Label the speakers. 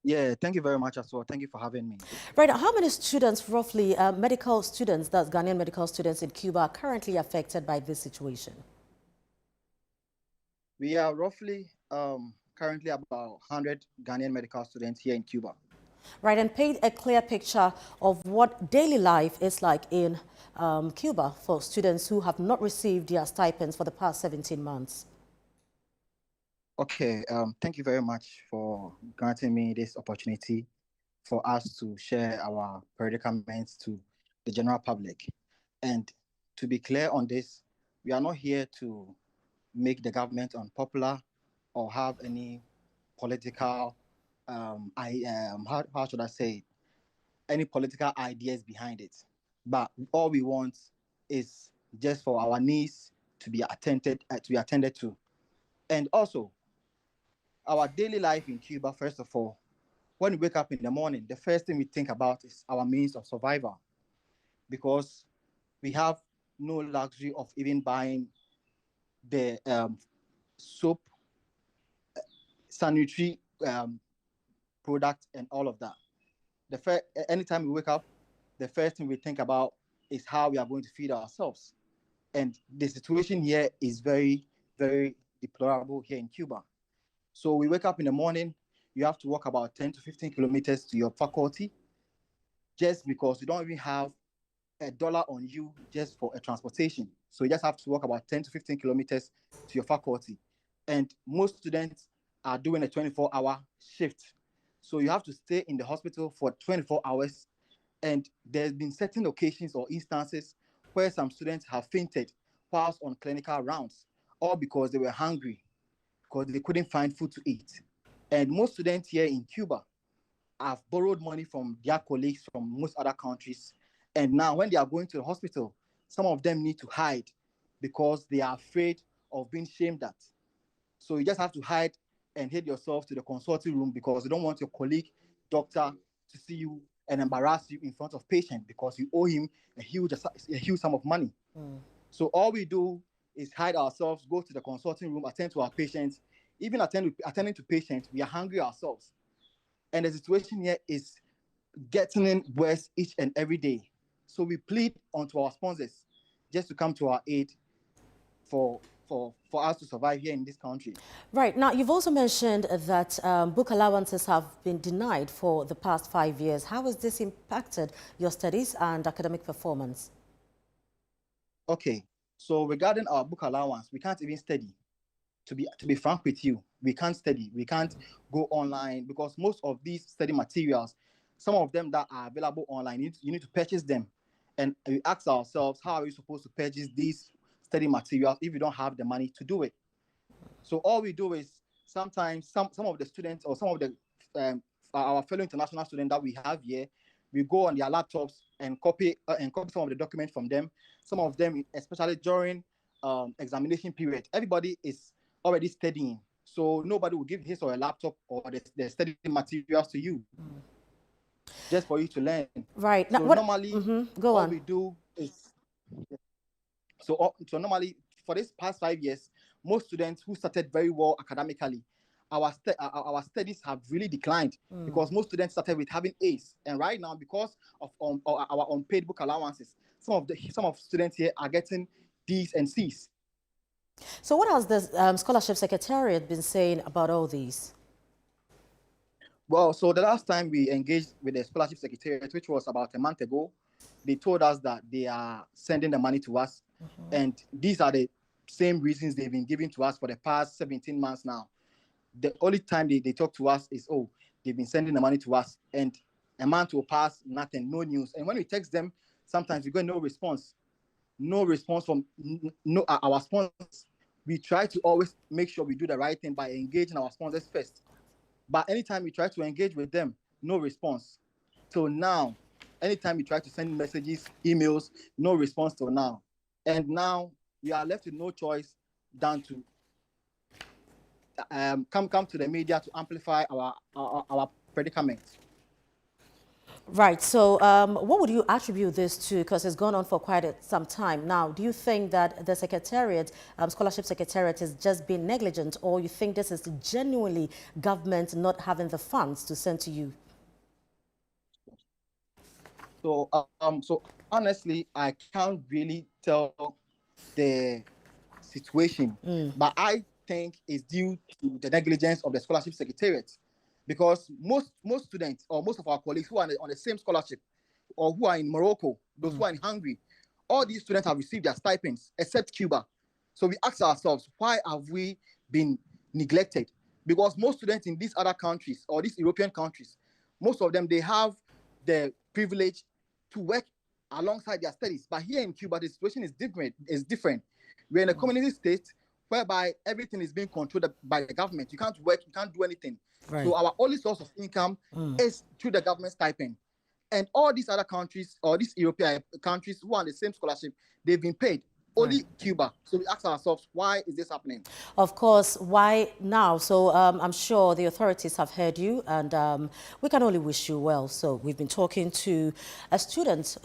Speaker 1: Yeah, thank you very much as well. Thank you for having me.
Speaker 2: Right. How many students, roughly, medical students, that's Ghanaian medical students in Cuba, are currently affected by this situation?
Speaker 1: We are roughly currently about 100 Ghanaian medical students here in Cuba.
Speaker 2: Right, and paint a clear picture of what daily life is like in Cuba for students who have not received their stipends for the past 17 months.
Speaker 1: Okay, thank you very much for granting me this opportunity for us to share our predicaments to the general public. And to be clear on this, we are not here to make the government unpopular or have any political, how should I say it? Any political ideas behind it. But all we want is just for our needs to be attended to. And also, our daily life in Cuba, first of all, when we wake up in the morning, the first thing we think about is our means of survival because we have no luxury of even buying the soap, sanitary product, and all of that. Anytime we wake up, the first thing we think about is how we are going to feed ourselves. And the situation here is very, very deplorable here in Cuba. So we wake up in the morning, you have to walk about 10 to 15 kilometers to your faculty just because you don't even have $1 on you just for a transportation. So you just have to walk about 10 to 15 kilometers to your faculty. And most students are doing a 24-hour shift. So you have to stay in the hospital for 24 hours. And there's been certain occasions or instances where some students have fainted whilst on clinical rounds, all because they were hungry, because they couldn't find food to eat. And most students here in Cuba have borrowed money from their colleagues from most other countries. And now, when they are going to the hospital, some of them need to hide because they are afraid of being shamed at. So you just have to hide and hid yourself to the consulting room because you don't want your colleague, doctor, to see you and embarrass you in front of patient because you owe him a huge sum of money. So all we do is hide ourselves, go to the consulting room, attend to our patients. Even attending to patients, we are hungry ourselves. And the situation here is getting worse each and every day. So we plead onto our sponsors just to come to our aid for us to survive here in this country.
Speaker 2: Right. Now, you've also mentioned that book allowances have been denied for the past 5 years. How has this impacted your studies and academic performance?
Speaker 1: Okay, so regarding our book allowance, we can't even study. To be frank with you, we can't study. We can't go online because most of these study materials, some of them that are available online, you need to purchase them. And we ask ourselves, how are we supposed to purchase these study materials if you don't have the money to do it? So all we do is sometimes some of the students or some of the our fellow international students that we have here, we go on their laptops and copy some of the documents from them. Some of them, especially during examination period, everybody is already studying, so nobody will give his or a laptop or the study materials to you just for you to learn.
Speaker 2: Right. Now,
Speaker 1: So
Speaker 2: what?
Speaker 1: normally,
Speaker 2: Go
Speaker 1: all
Speaker 2: on.
Speaker 1: we do is so normally for this past 5 years, most students who started very well academically, our studies have really declined because most students started with having A's, and right now because of our unpaid book allowances, some of students here are getting D's and C's.
Speaker 2: So what has the Scholarship Secretariat been saying about all these?
Speaker 1: Well, so the last time we engaged with the scholarship secretariat, which was about a month ago, they told us that they are sending the money to us, and these are the same reasons they've been giving to us for the past 17 months now. The only time they talk to us is, oh, they've been sending the money to us, and a month will pass, nothing, no news. And when we text them, sometimes we get no response. No response from no our sponsors. We try to always make sure we do the right thing by engaging our sponsors first. But anytime we try to engage with them, no response. Till now, anytime we try to send messages, emails, no response till now. And now we are left with no choice than to come to the media to amplify our predicament.
Speaker 2: Right. So what would you attribute this to? Because it's gone on for some time now. Do you think that the Secretariat, Scholarship Secretariat, is just being negligent, or you think this is genuinely government not having the funds to send to you?
Speaker 1: So honestly, I can't really tell the situation, but I think it's due to the negligence of the scholarship secretariat, because most students or most of our colleagues who are on the same scholarship or who are in Morocco, those who are in Hungary, all these students have received their stipends except Cuba. So we ask ourselves, why have we been neglected? Because most students in these other countries or these European countries, most of them, they have the privilege to work alongside their studies. But here in Cuba, the situation is different. We're in a communist state whereby everything is being controlled by the government. You can't work, you can't do anything.
Speaker 2: Right.
Speaker 1: So our only source of income is through the government stipend. And all these other countries or these European countries who are on the same scholarship, they've been paid. Only Cuba. So we ask ourselves, why is this happening?
Speaker 2: Of course, why now? So I'm sure the authorities have heard you, and we can only wish you well. So we've been talking to a student.